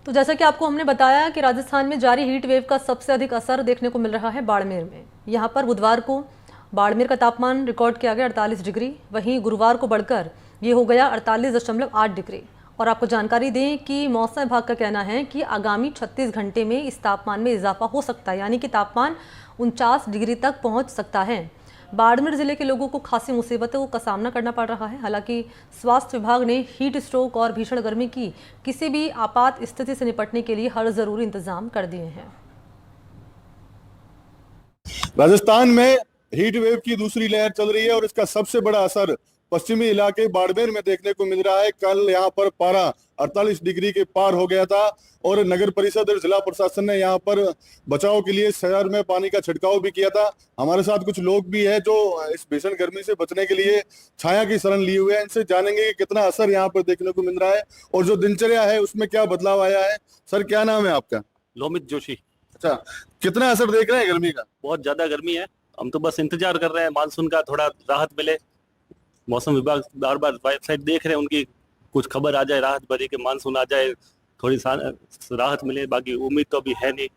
तो जैसा कि आपको हमने बताया कि राजस्थान में जारी हीट वेव का सबसे अधिक असर देखने को मिल रहा है बाड़मेर में। यहाँ पर बुधवार को बाड़मेर का तापमान रिकॉर्ड किया गया 48 डिग्री, वहीं गुरुवार को बढ़कर ये हो गया 48.8 डिग्री। और आपको जानकारी दें कि मौसम विभाग का कहना है कि आगामी 36 घंटे में इस तापमान में इजाफा हो सकता है, यानी कि तापमान 49 डिग्री तक पहुँच सकता है। बाड़मेर जिले के लोगों को खासी मुसीबतों का सामना करना पड़ रहा है। हालांकि स्वास्थ्य विभाग ने हीट स्ट्रोक और भीषण गर्मी की किसी भी आपात स्थिति से निपटने के लिए हर जरूरी इंतजाम कर दिए हैं। राजस्थान में हीट वेव की दूसरी लहर चल रही है और इसका सबसे बड़ा असर पश्चिमी इलाके बाड़मेर में देखने को मिल रहा है। कल यहाँ पर पारा 48 डिग्री के पार हो गया था और नगर परिषद और जिला प्रशासन ने यहाँ पर बचाव के लिए शहर में पानी का छिड़काव भी किया था। हमारे साथ कुछ लोग भी हैं जो इस भीषण गर्मी से बचने के लिए छाया की शरण लिए हुए हैं। इनसे जानेंगे कि कितना असर यहाँ पर देखने को मिल रहा है और जो दिनचर्या है उसमें क्या बदलाव आया है। सर, क्या नाम है आपका? लोमित जोशी। अच्छा, कितना असर देख रहे हैं गर्मी का? बहुत ज्यादा गर्मी है। हम तो बस इंतजार कर रहे हैं मानसून का थोड़ा राहत मिले। मौसम विभाग बार बार वेबसाइट देख रहे हैं, उनकी कुछ खबर आ जाए राहत भरी के मानसून आ जाए, थोड़ी राहत मिले। बाकी उम्मीद तो अभी है नहीं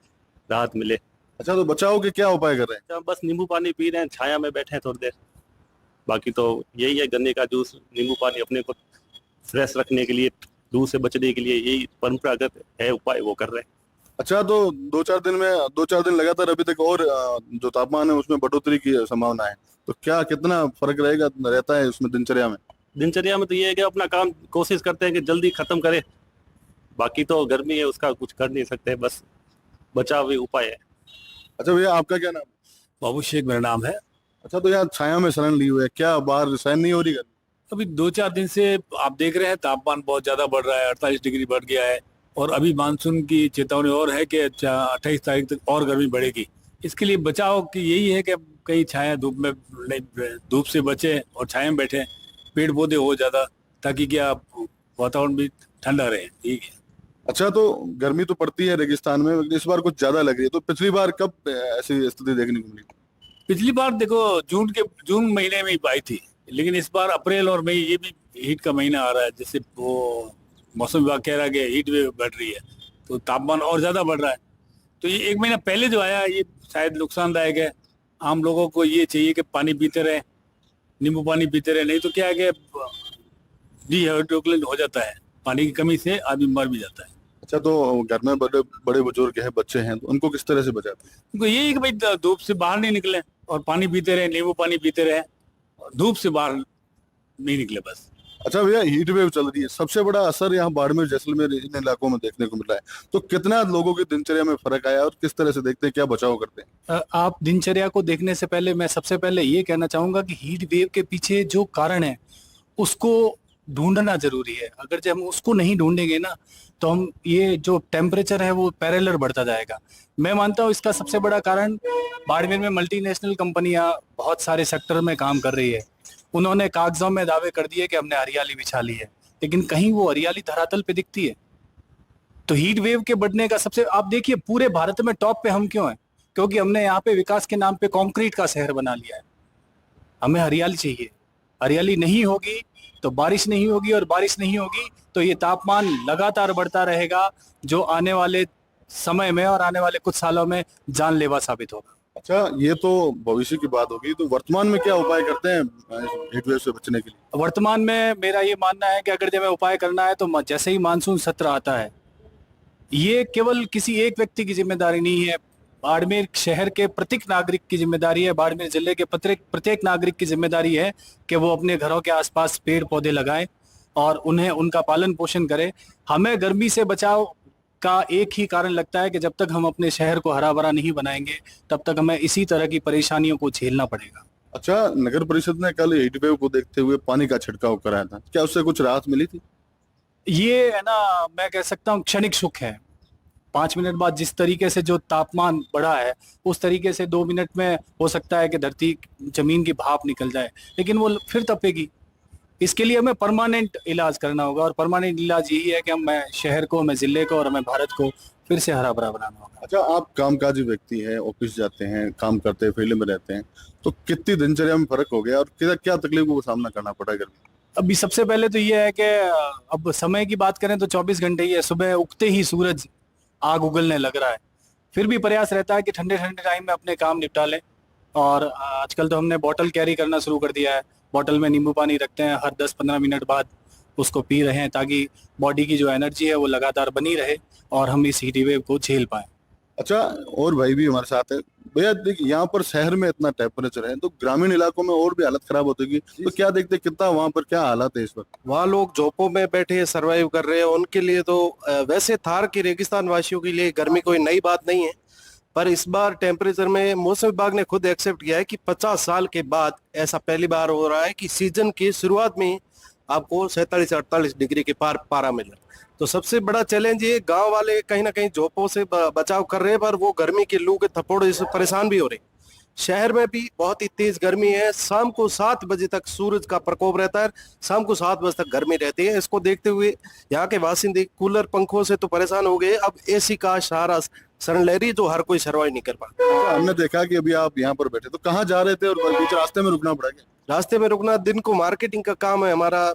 राहत मिले। अच्छा, तो बचाव के क्या उपाय कर रहे हैं? बस नींबू पानी पी रहे हैं, छाया में बैठे हैं थोड़ी देर। बाकी तो यही है, गन्ने का जूस, नींबू पानी, अपने को फ्रेश रखने के लिए, लू से बचने के लिए यही परंपरागत है उपाय, वो कर रहे हैं। अच्छा, तो दो चार दिन लगातार अभी तक और जो तापमान है उसमें बढ़ोतरी की संभावना है, तो क्या कितना फर्क रहता है उसमें दिनचर्या में? दिनचर्या में तो ये है कि अपना काम कोशिश करते हैं कि जल्दी खत्म करें। बाकी तो गर्मी है, उसका कुछ कर नहीं सकते, बस बचाव ही उपाय है। अच्छा भैया, आपका क्या नाम? बाबू शेख मेरा नाम है। अच्छा, तो यार छाया में शरण ली हुई है, क्या बाहर सहन नहीं हो रही गर्मी? अभी 2-4 दिन से आप देख रहे हैं तापमान बहुत ज्यादा बढ़ रहा है, 48 डिग्री बढ़ गया है। और अभी मानसून की चेतावनी और है कि 28 तारीख तक और गर्मी बढ़ेगी। इसके लिए बचाव की यही है कि कहीं छाया धूप में धूप से बचे और छाया में बैठे, पेड़ पौधे हो ज्यादा, ताकि क्या वातावरण भी ठंडा रहे। ठीक है। अच्छा, तो गर्मी तो पड़ती है रेगिस्तान में, इस बार कुछ ज्यादा लग रही है, तो पिछली बार कब ऐसी स्थिति देखने को मिली? पिछली बार देखो जून महीने में ही आई थी, लेकिन इस बार अप्रैल और मई, ये भी हीट का महीना आ रहा है। जैसे वो मौसम विभाग कह रहा है कि हीट वेव बढ़ रही है, तो तापमान और ज्यादा बढ़ रहा है। तो ये 1 महीना पहले जो आया, ये शायद नुकसानदायक है। आम लोगों को ये चाहिए कि पानी पीते रहे, नींबू पानी पीते रहे, नहीं तो क्या है कि डिहाइड्रेशन हो जाता है, पानी की कमी से आदमी मर भी जाता है। अच्छा, तो घर में बड़े बड़े बुजुर्ग हैं, बच्चे हैं, तो उनको किस तरह से बचाते हैं? उनको यही है कि भाई धूप से बाहर नहीं निकले और पानी पीते रहे, नींबू पानी पीते रहे, धूप से बाहर नहीं निकले बस। अच्छा भैया, हीट वेव चल रही है, सबसे बड़ा असर यहाँ बाड़मेर जैसलमेर इन इलाकों में देखने को मिल रहा है, तो कितना लोगों की दिनचर्या में फर्क आया और किस तरह से देखते हैं, क्या बचाव करते हैं? आप दिनचर्या को देखने से पहले मैं सबसे पहले ये कहना चाहूंगा कि हीट वेव के पीछे जो कारण है उसको ढूंढना जरूरी है। अगर जब हम उसको नहीं ढूंढेंगे ना, तो हम ये जो टेम्परेचर है वो पैरेलल बढ़ता जाएगा। मैं मानता हूँ इसका सबसे बड़ा कारण बाड़मेर में मल्टीनेशनल कंपनियां बहुत सारे सेक्टर में काम कर रही है। उन्होंने कागजों में दावे कर दिए कि हमने हरियाली बिछा ली है, लेकिन कहीं वो हरियाली धरातल पे दिखती है? तो हीट वेव के बढ़ने का सबसे, आप देखिए पूरे भारत में टॉप पे हम क्यों हैं? क्योंकि हमने यहाँ पे विकास के नाम पे कंक्रीट का शहर बना लिया है। हमें हरियाली चाहिए, हरियाली नहीं होगी तो बारिश नहीं होगी, और बारिश नहीं होगी तो ये तापमान लगातार बढ़ता रहेगा, जो आने वाले समय में और आने वाले कुछ सालों में जानलेवा साबित होगा। अच्छा, ये तो भविष्य की बात होगी, तो वर्तमान में क्या उपाय करते हैं हीट वेव से बचने के लिए? वर्तमान में मेरा ये मानना है कि अगर जब उपाय करना है तो जैसे ही मानसून सत्र आता है, ये केवल किसी एक व्यक्ति की जिम्मेदारी नहीं है, बाड़मेर शहर के प्रत्येक नागरिक की जिम्मेदारी है, बाड़मेर जिले के प्रत्येक नागरिक की जिम्मेदारी है कि वो अपने घरों के आसपास पेड़ पौधे लगाएं और उन्हें उनका पालन पोषण करें। हमें गर्मी से बचाव का एक ही कारण लगता है कि जब तक हम अपने शहर को हरा भरा नहीं बनाएंगे, तब तक हमें इसी तरह की परेशानियों को झेलना पड़ेगा। अच्छा, नगर परिषद ने कल हीट वेव को देखते हुए पानी का छिड़काव कराया था, क्या उससे कुछ राहत मिली थी? ये है ना, मैं कह सकता हूँ क्षणिक सुख है। 5 मिनट बाद जिस तरीके से जो तापमान बढ़ा है, उस तरीके से 2 मिनट में हो सकता है कि धरती जमीन की भाप निकल जाए, लेकिन वो फिर तपेगी। इसके लिए हमें परमानेंट इलाज करना होगा, और परमानेंट इलाज यही है कि हमें शहर को, हमें जिले को और हमें भारत को फिर से हरा भरा बनाना होगा। अच्छा, आप कामकाजी व्यक्ति हैं, ऑफिस जाते हैं, काम करते हैं, फील्ड में रहते हैं, तो कितनी दिनचर्या में फर्क हो गया और क्या क्या तकलीफों का सामना करना पड़ा गर्मी? अभी सबसे पहले तो ये है कि अब समय की बात करें तो 24 घंटे ही है, सुबह उगते ही सूरज आग उगलने लग रहा है। फिर भी प्रयास रहता है कि ठंडे ठंडे टाइम में अपने काम निपटा लें। और आजकल तो हमने बॉटल कैरी करना शुरू कर दिया है, बॉटल में नींबू पानी रखते हैं, हर 10-15 मिनट बाद उसको पी रहे हैं ताकि बॉडी की जो एनर्जी है वो लगातार बनी रहे और हम इस हीट वेव को झेल पाएं। अच्छा, और भाई भी हमारे साथ है। भैया देखिए, यहाँ पर शहर में इतना टेम्परेचर है तो ग्रामीण इलाकों में और भी हालत खराब होती है, तो क्या देखते हैं कितना वहाँ पर क्या हालत है इस वक्त? वहाँ लोग झोपड़ों में बैठे सरवाइव कर रहे हैं, उनके लिए तो वैसे थार के रेगिस्तान वासियों के लिए गर्मी कोई नई बात नहीं है, पर इस बार टेम्परेचर में मौसम विभाग ने खुद एक्सेप्ट किया है कि 50 साल के बाद ऐसा पहली बार हो रहा है कि सीजन की शुरुआत में ही आपको 47-48 डिग्री के पार पारा मिला। तो सबसे बड़ा चैलेंज ये, गांव वाले कहीं ना कहीं झोंपों से बचाव कर रहे हैं, पर वो गर्मी के लू के थप्पड़ों से परेशान भी हो रहे हैं। शहर में भी बहुत ही तेज गर्मी है, शाम को 7 बजे तक सूरज का प्रकोप रहता है, शाम को 7 बजे तक गर्मी रहती है। इसको देखते हुए यहाँ के बासिंदे कूलर पंखों से तो परेशान हो गए, अब एसी का सहारा शरण ले रही, जो हर कोई सर्वाइव नहीं कर पाता। अच्छा, हमने देखा कि अभी आप यहाँ पर बैठे, तो कहाँ जा रहे थे और बीच रास्ते में रुकना पड़ा क्या? रास्ते में रुकना दिन को मार्केटिंग का काम है, हमारा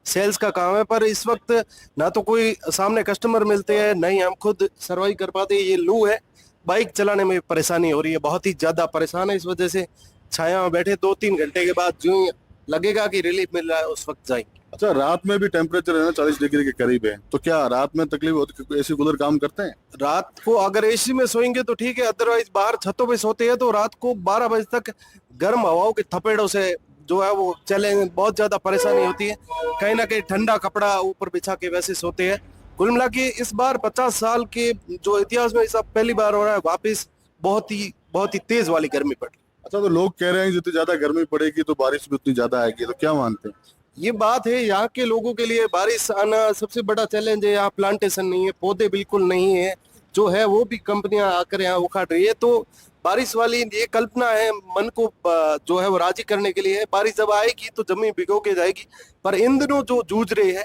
सेल्स का काम है, पर इस वक्त ना तो कोई सामने कस्टमर मिलते हैं, नहीं हम खुद सर्वाइव कर पाते। ये लू है, बाइक चलाने में परेशानी हो रही है, बहुत ही ज्यादा परेशान है। इस वजह से छाया में बैठे 2-3 घंटे के बाद जो लगेगा कि रिलीफ मिल रहा है उस वक्त जाएंगे। अच्छा, रात में भी टेम्परेचर है ना 40 डिग्री के करीब है, तो क्या रात में तकलीफ होती है? एसी कूलर काम करते हैं? रात को अगर एसी में सोएंगे तो ठीक है, अदरवाइज बाहर छतों पे सोते हैं तो रात को 12 बजे तक गर्म हवाओं के थपेड़ों से जो है वो चले, बहुत ज्यादा परेशानी होती है। कहीं ना कहीं ठंडा कपड़ा ऊपर बिछा के वैसे सोते हैं। कुल मिला के इस बार 50 साल के जो इतिहास में सब पहली बार हो रहा है, वापिस बहुत ही तेज वाली गर्मी पड़ रही है। अच्छा, तो लोग कह रहे हैं जितनी ज्यादा गर्मी पड़ेगी तो बारिश भी उतनी ज्यादा आएगी, तो क्या मानते हैं? ये बात है, यहाँ के लोगों के लिए बारिश आना सबसे बड़ा चैलेंज है। यहाँ प्लांटेशन नहीं है, पौधे बिल्कुल नहीं है, जो है वो भी कंपनियां आकर यहाँ उखाड़ रही है। तो बारिश वाली ये कल्पना है, मन को जो है वो राजी करने के लिए है। बारिश जब आएगी तो जमीन भिगो के जाएगी, पर इन दिनों जो जूझ रहे हैं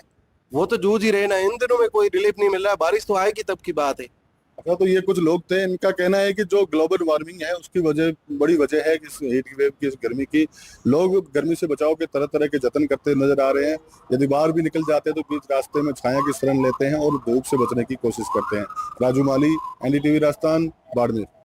वो तो जूझ ही रहे ना, इन दिनों में कोई रिलीफ नहीं मिल रहा है। बारिश तो आएगी तब की बात है। अच्छा, तो ये कुछ लोग थे, इनका कहना है कि जो ग्लोबल वार्मिंग है उसकी बड़ी वजह है कि इस हीट वेव की, इस गर्मी की। लोग गर्मी से बचाव के तरह तरह के जतन करते नजर आ रहे हैं। यदि बाहर भी निकल जाते हैं तो बीच रास्ते में छाया की शरण लेते हैं और धूप से बचने की कोशिश करते हैं। राजू माली, एनडीटीवी राजस्थान, बाड़मेर।